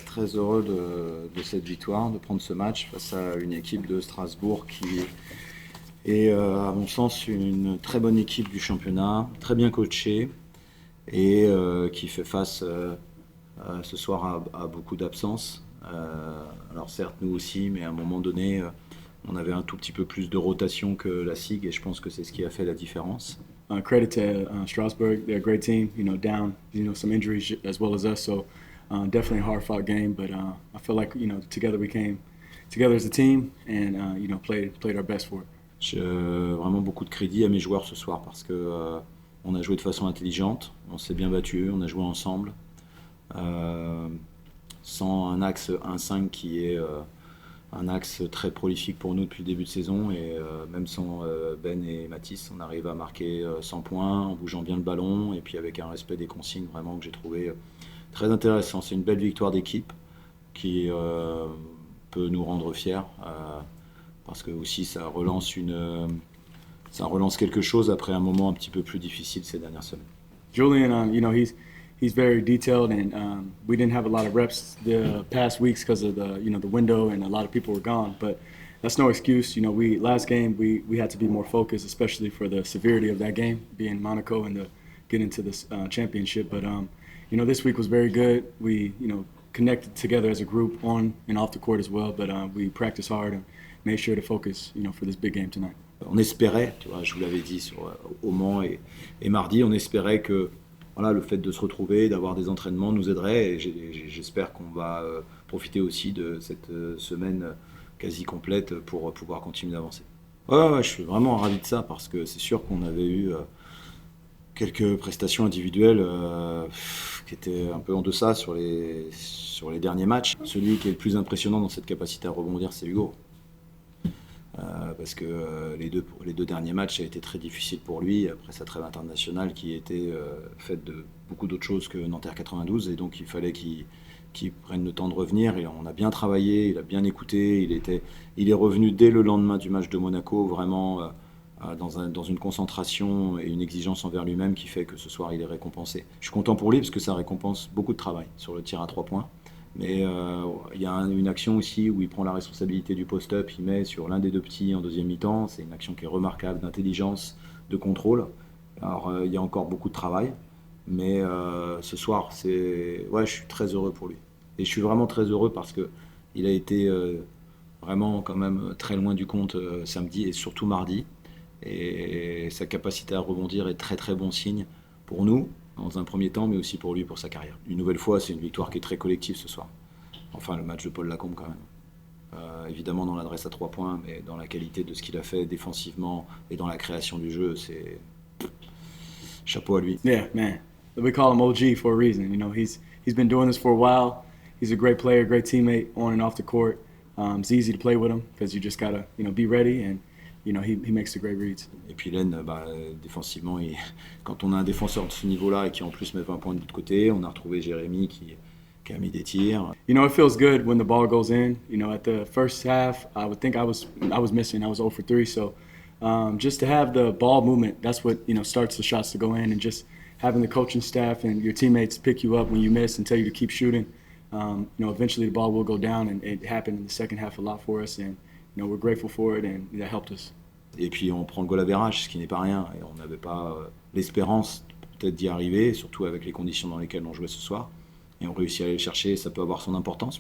très heureux de cette victoire, de prendre ce match face à une équipe de Strasbourg qui est, à mon sens, une très bonne équipe du championnat, très bien coachée et qui fait face ce soir à beaucoup d'absences. Alors certes, nous aussi, mais à un moment donné, on avait un tout petit peu plus de rotation que la SIG et je pense que c'est ce qui a fait la différence. Credit to Strasbourg. They're a great team. Down some injuries as well as us. So definitely a hard-fought game. But I feel like together we came together as a team and played our best for it. J'ai vraiment beaucoup de crédit à mes joueurs ce soir parce que on a joué de façon intelligente, on s'est bien battu, on a joué ensemble, sans un axe 1-5 qui est un axe très prolifique pour nous depuis le début de saison et même sans Ben et Mathis, on arrive à marquer 100 points en bougeant bien le ballon et puis avec un respect des consignes vraiment que j'ai trouvé très intéressant. C'est une belle victoire d'équipe qui peut nous rendre fiers parce que aussi ça relance quelque chose après un moment un petit peu plus difficile ces dernières semaines. Julian, he's very detailed, and we didn't have a lot of reps the past weeks because of the window and a lot of people were gone. But that's no excuse. Last game we had to be more focused, especially for the severity of that game, being Monaco and get into this championship. But this week was very good. We connected together as a group on and off the court as well. But we practiced hard and made sure to focus for this big game tonight. On espérait, tu vois, je vous l'avais dit au Mans et mardi, on espérait que voilà, le fait de se retrouver, d'avoir des entraînements nous aiderait et j'espère qu'on va profiter aussi de cette semaine quasi complète pour pouvoir continuer d'avancer. Ouais, je suis vraiment ravi de ça parce que c'est sûr qu'on avait eu quelques prestations individuelles qui étaient un peu en deçà sur les derniers matchs. Celui qui est le plus impressionnant dans cette capacité à rebondir, c'est Hugo. Parce que les deux derniers matchs, ça a été très difficile pour lui, après sa trêve internationale qui était faite de beaucoup d'autres choses que Nanterre 92, et donc il fallait qu'il prenne le temps de revenir, et on a bien travaillé, il a bien écouté, il est revenu dès le lendemain du match de Monaco, vraiment dans une concentration et une exigence envers lui-même qui fait que ce soir il est récompensé. Je suis content pour lui parce que ça récompense beaucoup de travail sur le tir à 3 points. Mais il y a une action aussi où il prend la responsabilité du post-up, il met sur l'un des deux petits en deuxième mi-temps. C'est une action qui est remarquable d'intelligence, de contrôle. Alors il y a encore beaucoup de travail, mais ce soir, je suis très heureux pour lui. Et je suis vraiment très heureux parce qu'il a été vraiment quand même très loin du compte samedi et surtout mardi. Et sa capacité à rebondir est très très bon signe pour nous, dans un premier temps, mais aussi pour lui, pour sa carrière. Une nouvelle fois, c'est une victoire qui est très collective ce soir. Enfin, le match de Paul Lacombe quand même. Évidemment dans l'adresse à 3 points, mais dans la qualité de ce qu'il a fait défensivement et dans la création du jeu, c'est chapeau à lui. Yeah, man. We call him OG for a reason. He's been doing this for a while. He's a great player, great teammate on and off the court. It's easy to play with him because you just gotta be ready and he makes the great reads. Et puis Len, défensivement, quand on a un défenseur de ce niveau-là et qui en plus met 20 points de l'autre côté, on a retrouvé Jérémy qui a mis des tirs. It feels good when the ball goes in. At the first half, I would think I was missing. I was 0 for 3. So just to have the ball movement, that's what starts the shots to go in, and just having the coaching staff and your teammates pick you up when you miss and tell you to keep shooting. Eventually the ball will go down, and it happened in the second half a lot for us, and we're grateful for it, and that helped us. Et puis on prend le goal average, ce qui n'est pas rien, et on n'avait pas l'espérance peut-être d'y arriver, surtout avec les conditions dans lesquelles on jouait ce soir. Et on réussit à aller le chercher, ça peut avoir son importance.